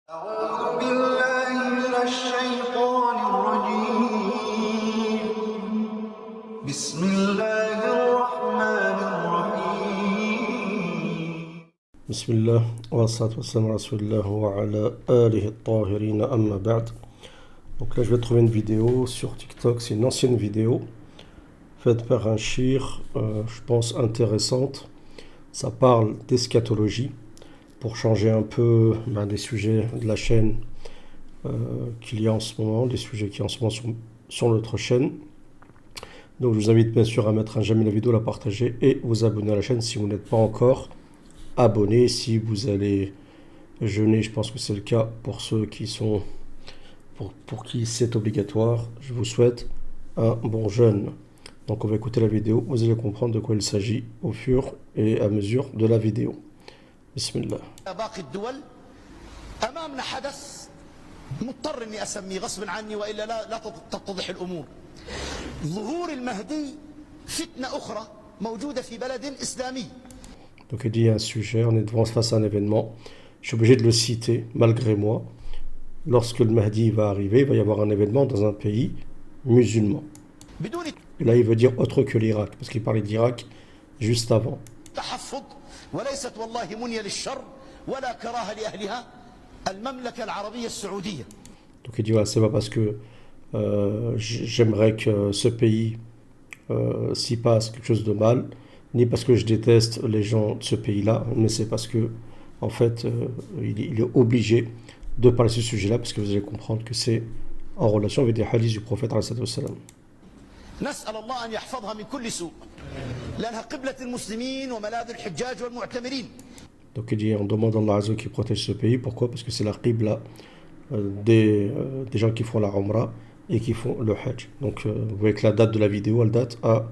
أعوذ بالله من الشيطان الرجيم بسم الله الرحمن الرحيم بسم الله والصلاة والسلام على رسول الله وعلى آله الطاهرين أما بعد. Donc là je vais trouver une vidéo sur TikTok, c'est une ancienne vidéo faite par un shir, je pense intéressante. Ça parle d'eschatologie pour changer un peu des sujets de la chaîne qu'il y a en ce moment, des sujets qui en ce moment sur notre chaîne. Donc je vous invite bien sûr à mettre un j'aime la vidéo, la partager et vous abonner à la chaîne si vous n'êtes pas encore abonné. Si vous allez jeûner, je pense que c'est le cas pour ceux qui sont pour qui c'est obligatoire. Je vous souhaite un bon jeûne. Donc on va écouter la vidéo, vous allez comprendre de quoi il s'agit au fur et à mesure de la vidéo. Bismillah. باقي الدول أمامنا حدث مضطر إني أسميه غصب عني وإلا لا تتضح الأمور. ظهور المهدي فتنة أخرى موجودة في بلد إسلامي. Donc il dit un sujet, on est face à un événement, je suis obligé de le citer malgré moi. Lorsque le Mahdi va arriver, il va y avoir un événement dans un pays musulman. بدون Et là il veut dire autre que l'Irak, parce qu'il parlait d'Irak juste avant. تحفظ وليست والله منية للشر ولا كراهة لأهلها المملكة العربية السعودية. Donc il dit voilà, c'est pas parce que j'aimerais que ce pays s'y passe quelque chose de mal, ni parce que je déteste les gens de ce pays-là, mais c'est parce que en fait il est obligé de parler de ce sujet-là, parce que vous allez comprendre que c'est en relation avec des hadiths du prophète alayhi salam. نسأل الله أن يحفظها من كل سوء لأنها قبلة المسلمين وملاذ الحجاج والمعتمرين. Donc il dit on demande à Allah Azza qui protège ce pays. Pourquoi? Parce que c'est la qibla des gens qui font la Umrah et qui font le Hajj. Donc vous voyez que la date de la vidéo, elle date à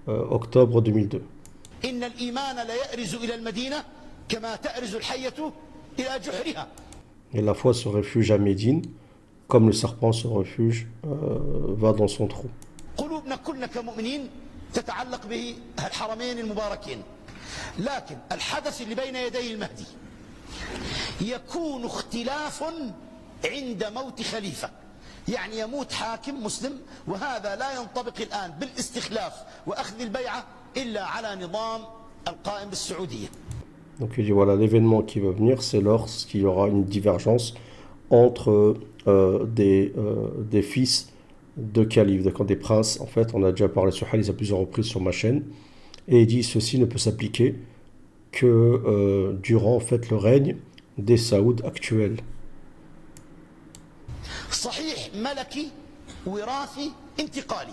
octobre 2002. إن الإيمان لا يأرز إلى المدينة كما تأرز الحية إلى جحرها. Et la foi se refuge à Médine, comme le serpent se refuge, va dans son trou. قلوبنا كلنا كمؤمنين تتعلق بالحرمين المباركين. لكن الحدث اللي بين يدي المهدي يكون اختلاف عند موت خليفة. يعني يموت حاكم مسلم وهذا لا ينطبق الآن بالاستخلاف وأخذ البيعة إلا على نظام القائم بالسعودية. Donc il dit voilà, l'événement qui va venir, c'est lorsqu'il y aura une divergence entre des fils de califes, d'accord, des princes. En fait, on a déjà parlé sur hadith à plusieurs reprises sur ma chaîne, et il dit ceci ne peut s'appliquer que durant en fait le règne des Saouds actuels. صحيح ملكي وراثي انتقالي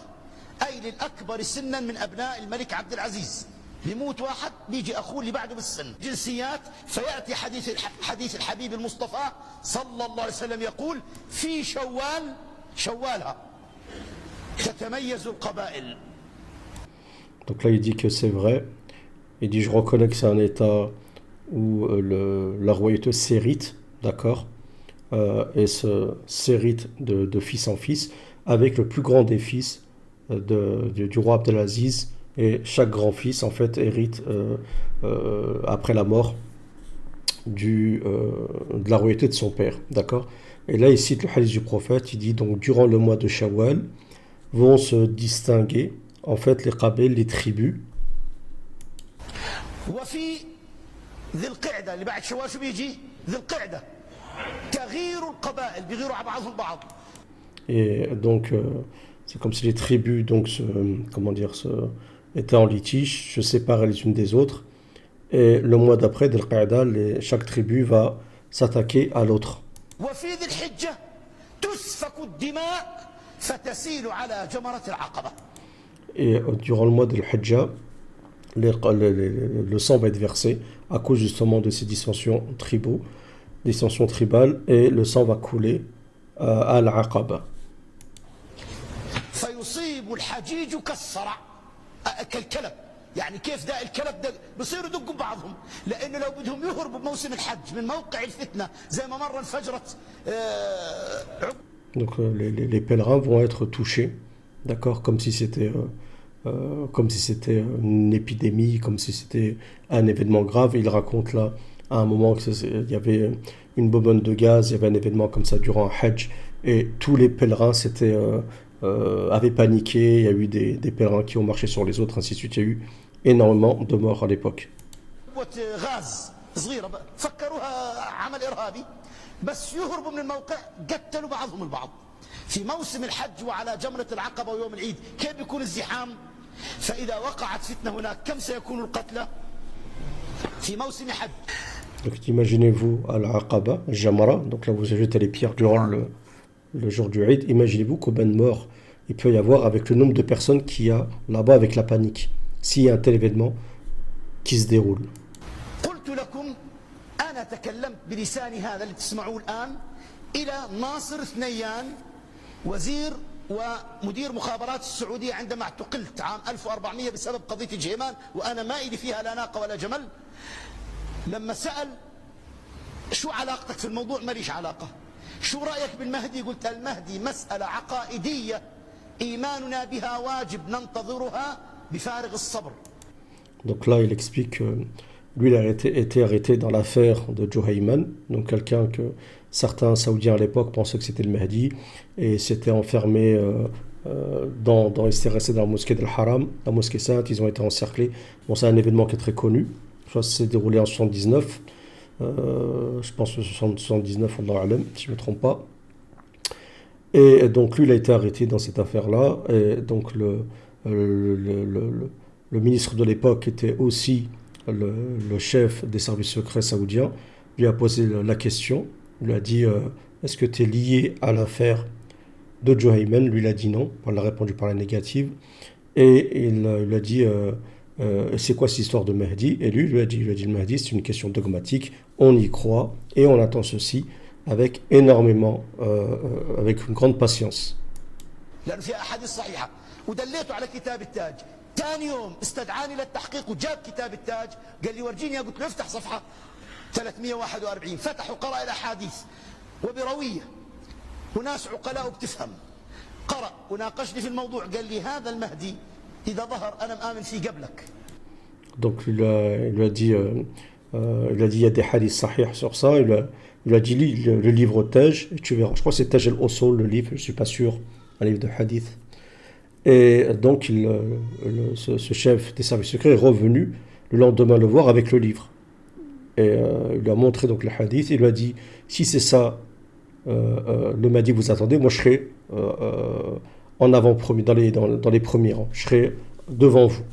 أي للأكبر سنا من أبناء الملك عبد العزيز. بيموت واحد بيجي أخوه اللي بعده بالسن جنسيات فيأتي حديث الحبيب المصطفى صلى الله عليه وسلم يقول في شوالها تتميز القبائل. Donc là il dit que c'est vrai, il dit je reconnais que c'est un état où la royauté s'hérite, d'accord, et s'hérite de fils en fils, avec le plus grand des fils du roi Abdelaziz, et chaque grand fils en fait hérite après la mort de la royauté de son père, d'accord. Et là il cite le hadith du prophète, il dit donc durant le mois de Shawwal vont se distinguer en fait les qabils, les tribus. وفي ذي القعدة اللي بعد شوال شو بيجي ذي القعدة تغير القبائل بيغيروا على بعضهم بعض. Et donc c'est comme si les tribus donc étaient en litige, se séparaient les unes des autres, et le mois d'après Dhul Qa'da, chaque tribu va s'attaquer à l'autre. وفي ذي الحجة تسفك الدماء فتسيل على جمرة العقبة. Et durant le mois de l'Hajjah, le sang va être versé à cause justement de ces dissensions tribales, et le sang va couler à l'Aqaba. فيصيب الحجيج كالصرع كالكلب. يعني كيف داء الكلب ده بصيروا يدقوا بعضهم لانه لو بدهم يهربوا بموسم الحج من موقع الفتنه زي ما مره انفجرت. Donc les pèlerins vont être touchés, d'accord, comme si c'était une épidémie, comme si c'était un événement grave. Et il raconte là à un moment, il y avait une bonbonne de gaz, il y avait un événement comme ça durant un Hajj, et tous les pèlerins avaient paniqué, il y a eu des pèlerins qui ont marché sur les autres, ainsi de suite. Il y a eu énormément de morts à l'époque. غاز صغيرة فكروها عمل إرهابي بس يهربوا من الموقع قتلوا بعضهم البعض في موسم الحج وعلى جمرة العقبة ويوم العيد كيف بيكون الزحام فإذا وقعت فتنة هناك كم سيكون القتلى في موسم حج. Donc imaginez-vous à l'Aqaba, Jamra, donc là où vous avez jeté les pierres durant le jour du Eid, imaginez-vous combien de morts il peut y avoir avec le nombre de personnes qu'il y a là-bas avec la panique, s'il y a un tel événement qui se déroule. قلت لكم أنا تكلمت بلساني هذا اللي تسمعوه الآن إلى ناصر ثنيان وزير ومدير مخابرات السعودية عندما اعتقلت عام 1400 بسبب قضية جهيمان وأنا ما إلي فيها لا ناقة ولا جمل. لما سأل شو علاقتك في الموضوع ماليش علاقة. شو رأيك بالمهدي؟ قلت المهدي مسألة عقائدية إيماننا بها واجب ننتظرها بفارغ الصبر. Donc là, il explique que lui, il a été arrêté dans l'affaire de Juhayman, donc quelqu'un que certains Saoudiens à l'époque pensaient que c'était le Mahdi, et s'était enfermé il s'était resté dans la mosquée d'Al-Haram, la mosquée sainte, ils ont été encerclés. Bon, c'est un événement qui est très connu, ça s'est déroulé en 79, je pense 79, Allahu A'lam, si je ne me trompe pas. Et donc lui, il a été arrêté dans cette affaire-là, et donc le ministre de l'époque était aussi le chef des services secrets saoudiens, lui a posé la question, lui a dit est-ce que tu es lié à l'affaire de Juhayman? Lui il a dit non, il a répondu par la négative, et il a dit c'est quoi cette histoire de Mahdi? Et lui a dit le Mahdi c'est une question dogmatique, on y croit et on attend ceci avec énormément, avec une grande patience. ودليته على كتاب التاج ثاني يوم استدعاني للتحقيق وجاب كتاب التاج قال لي ورجيني قلت له افتح صفحة 341 فتح وقرأ الأحاديث وبروية وناس عقلاء وبتفهم قرأ وناقشني في الموضوع قال لي هذا المهدي إذا ظهر أنا مآمن فيه قبلك. Donc il lui a dit il y a des hadiths sahih sur ça, il a dit lis le livre Taj et tu verras. Je crois que c'est Taj al-Usul le livre, je ne suis pas sûr, un livre de hadith. Et donc ce chef des services secrets est revenu le lendemain le voir avec le livre. Et il lui a montré donc le hadith, il lui a dit si c'est ça le Mahdi vous attendez, moi je serai en avant-premier, dans les premiers rangs, je serai devant vous.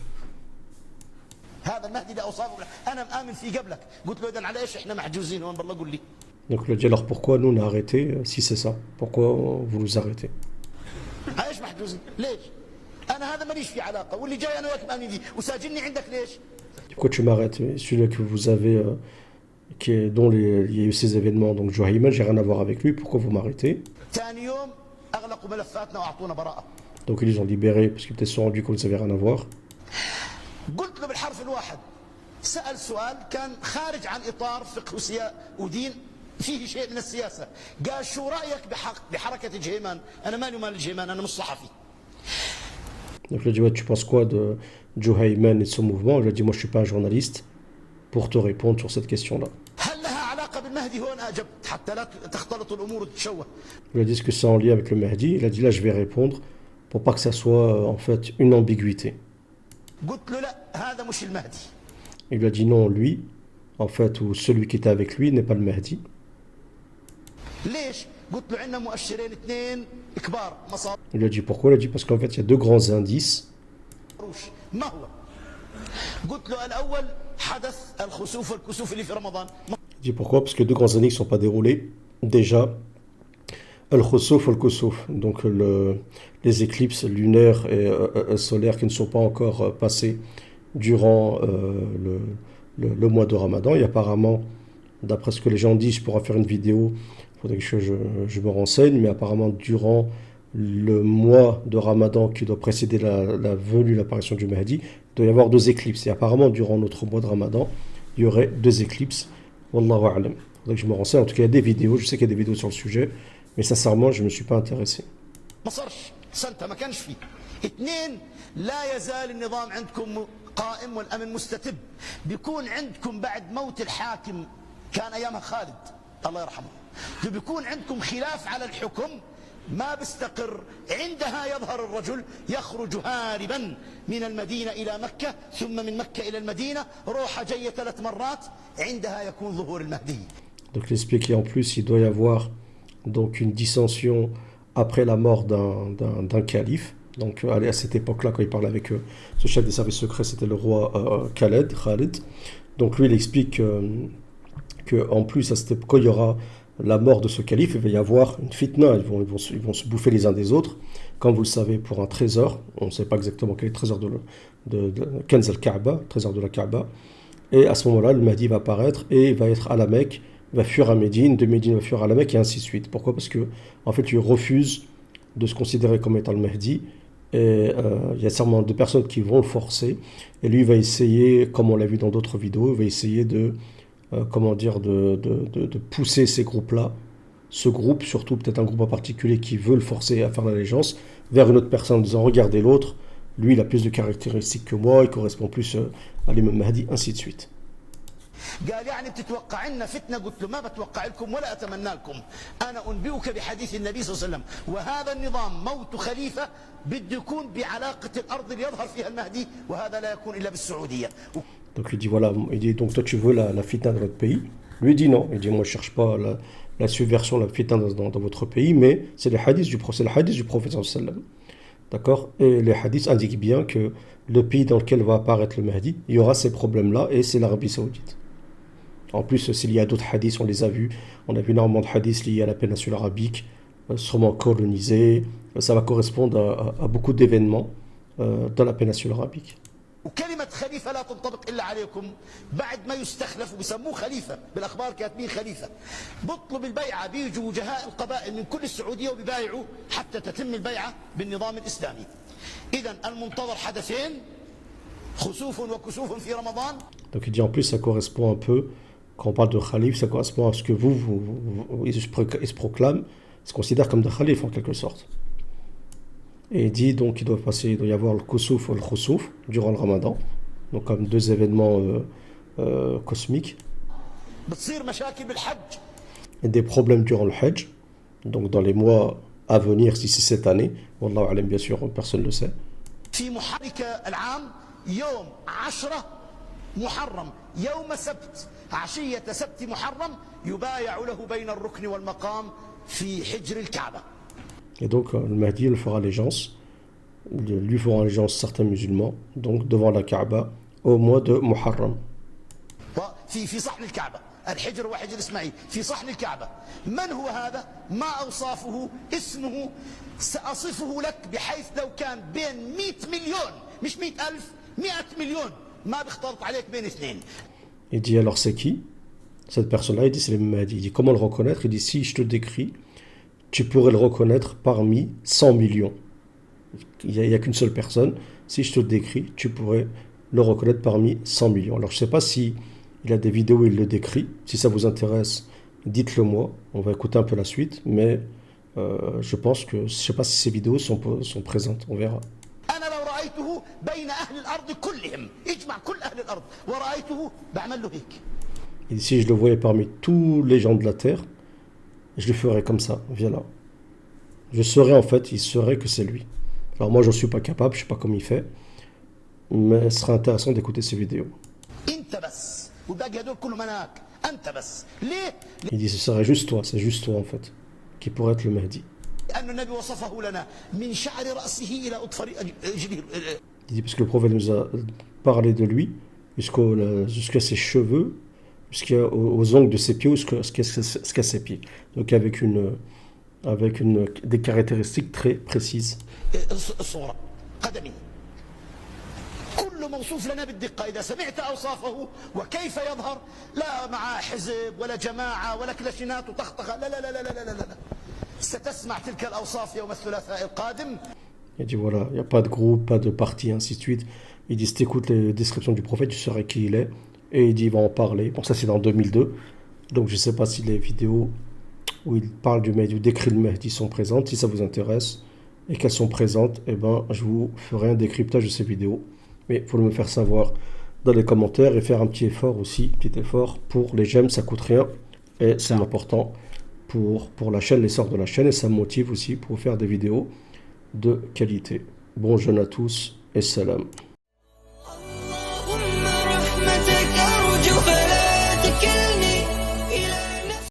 Donc il a dit alors pourquoi nous on a arrêté si c'est ça, pourquoi vous nous arrêtez? Pourquoi tu m'arrêtes? Celui-là que vous avez dont il y a eu ces événements, donc Juhayman, j'ai rien à voir avec lui, pourquoi vous m'arrêtez? Donc ils les ont libérés parce qu'ils étaient se sont rendus compte que vous n'avez rien à voir. سأل سؤال كان خارج عن إطار فقه ودين فيه شيء من السياسة قال شو رأيك بحركة جهيمان أنا مالي ومال جهيمان أنا مش صحفي. Donc il a dit ouais, tu penses quoi de Juhayman et de son mouvement? Il a dit moi je suis pas un journaliste pour te répondre sur cette question-là. Il a dit est-ce que c'est en lien avec le Mahdi? Il a dit là je vais répondre pour pas que ça soit en fait une ambiguïté. Il lui a dit non, lui, en fait, ou celui qui était avec lui n'est pas le Mahdi. Il lui a dit pourquoi? Il a dit parce qu'en fait, il y a deux grands indices. Il dit pourquoi? Parce que deux grands indices ne sont pas déroulés. Déjà, Al-Khusuf al-Kusuf, donc les éclipses lunaires et solaires qui ne sont pas encore passées durant le mois de Ramadan. Et apparemment, d'après ce que les gens disent, je pourrais faire une vidéo, il faudrait que je me renseigne, mais apparemment durant le mois de Ramadan qui doit précéder la venue, l'apparition du Mahdi, il doit y avoir deux éclipses. Et apparemment, durant notre mois de Ramadan, il y aurait deux éclipses. Wallahu a'lam. Il faudrait que je me renseigne. En tout cas, il y a des vidéos, je sais qu'il y a des vidéos sur le sujet, mais sincèrement, je ne me suis pas intéressé. لا يزال النظام عندكم قائم والأمن مستتب بيكون عندكم بعد موت الحاكم كان أيامها خالد الله يرحمه. بيكون عندكم خلاف على الحكم ما بيستقر، عندها يظهر الرجل يخرج هاربا من المدينة إلى مكة، ثم من مكة إلى المدينة، روحة جاية 3 مرات، عندها يكون ظهور المهدي. Donc il explique qu'en plus il doit y avoir donc une dissension après la mort d'un calife. Donc à cette époque-là, quand il parle avec ce chef des services secrets, c'était le roi Khalid. Donc lui il explique qu'en plus quand il y aura la mort de ce calife, il va y avoir une fitna, ils vont se bouffer les uns des autres, comme vous le savez, pour un trésor. On ne sait pas exactement quel est le trésor de Kanz al-Kaaba, trésor de la Kaaba. Et à ce moment-là, le Mahdi va apparaître et il va être à la Mecque, il va fuir à Médine, de Médine il va fuir à la Mecque et ainsi de suite. Pourquoi? Parce que en fait, il refuse de se considérer comme étant le Mahdi. Et il y a certainement de personnes qui vont le forcer. Et lui, il va essayer, comme on l'a vu dans d'autres vidéos, il va essayer de pousser ces groupes-là, ce groupe, surtout peut-être un groupe en particulier qui veut le forcer à faire l'allégeance, vers une autre personne en disant regardez l'autre, lui il a plus de caractéristiques que moi, il correspond plus à l'imam Mahdi, ainsi de suite. قال يعني بتتوقع عنا فتنة؟ قلت له ما بتوقع لكم ولا أتمنى لكم، أنا أنبئك بحديث النبي صلى الله عليه وسلم، وهذا النظام موت خليفة بده يكون بعلاقة الأرض اللي يظهر فيها المهدي، وهذا لا يكون إلا بالسعودية. Donc il dit voilà, il dit donc toi tu veux la fitna dans notre pays? Lui il dit non, il dit moi je cherche pas la subversion, la fitna dans votre pays, mais c'est les hadiths du prophète, sallallahu alayhi wa sallam. D'accord? Et les hadiths indiquent bien que le pays dans lequel va apparaître le Mahdi, il y aura ces problèmes-là et c'est l'Arabie Saoudite. En plus, s'il y a d'autres hadiths, on les a vus, on a vu énormément de hadiths liés à la péninsule arabique, sûrement colonisée, ça va correspondre à beaucoup d'événements dans la péninsule arabique. وكلمة خليفة لا تنطبق إلا عليكم، بعد ما يستخلف بسموه خليفة، بالأخبار كاتبين خليفة، بطلب البيعة، بيجوا وجهاء القبائل من كل السعودية وبيبايعوا حتى تتم البيعة بالنظام الإسلامي. إذن المنتظر حدثين، خسوف وكسوف في رمضان. Donc il dit en plus ça correspond un peu, quand on parle de khalif, ça correspond à ce que ils se proclament, ils se considèrent comme des khalifs en quelque sorte. Et il dit donc il doit y avoir le kusuf ou le khusuf durant le ramadan, donc comme 2 événements cosmiques. Et des problèmes durant le hajj, donc dans les mois à venir, si c'est cette année, wallahu alam, bien sûr, personne ne le sait. Et donc le Mahdi il fera allégeance, lui fera allégeance certains musulmans, donc devant la Kaaba au mois de Muharram. في صحن الكعبة، الحجر وحجر إسماعيل في صحن الكعبة. من هو هذا؟ ما أوصافه؟ اسمه سأصفه لك بحيث لو كان بين 100 مليون، مش 100,000، 100 مليون ما بيختلط عليك بين 2. Il dit alors c'est qui? Cette personne-là, il dit c'est le Mahdi. Il dit comment le reconnaître? Il dit si je te décris, tu pourrais le reconnaître parmi 100 millions. Il n'y a qu'une seule personne. Si je te le décris, tu pourrais le reconnaître parmi 100 millions. Alors je ne sais pas si il a des vidéos où il le décrit. Si ça vous intéresse, dites-le moi. On va écouter un peu la suite. Mais je pense que, je ne sais pas si ces vidéos sont présentes. On verra. Et si je le voyais parmi tous les gens de la terre, je le ferais comme ça, viens là. Je saurais en fait, il saurait que c'est lui. Alors moi, je ne suis pas capable, je ne sais pas comment il fait, mais ce sera intéressant d'écouter ces vidéos. Il dit, ce serait juste toi, c'est juste toi en fait, qui pourrait être le Mahdi. Il dit, parce que le prophète nous a parlé de lui, jusqu'à ses cheveux, jusqu'aux ongles de ses pieds, jusqu'à ses pieds. Donc avec des caractéristiques très précises. موصوف لنا بالدقة. إذا سمعت أوصافه وكيف يظهر، لا مع حزب ولا جماعة ولا كلاشينات وطخطخة، لا لا لا لا لا لا لا. ستسمع تلك الأوصاف يوم الثلاثاء القادم. Il dit voilà, il n'y a pas de groupe, pas de parti, ainsi de suite. Il dit si tu écoutes les descriptions du prophète, tu saurais qui il est. Et il dit il va en parler. Bon, ça c'est en 2002. Donc je ne sais pas si les vidéos où il parle du Mahdi, où décrit le Mahdi sont présentes. Si ça vous intéresse et qu'elles sont présentes, eh ben, je vous ferai un décryptage de ces vidéos. Mais il faut me faire savoir dans les commentaires et faire un petit effort aussi, petit effort pour les j'aime, ça coûte rien et c'est important pour la chaîne, l'essor de la chaîne, et ça me motive aussi pour faire des vidéos de qualité. Bon jeûne à tous et salam.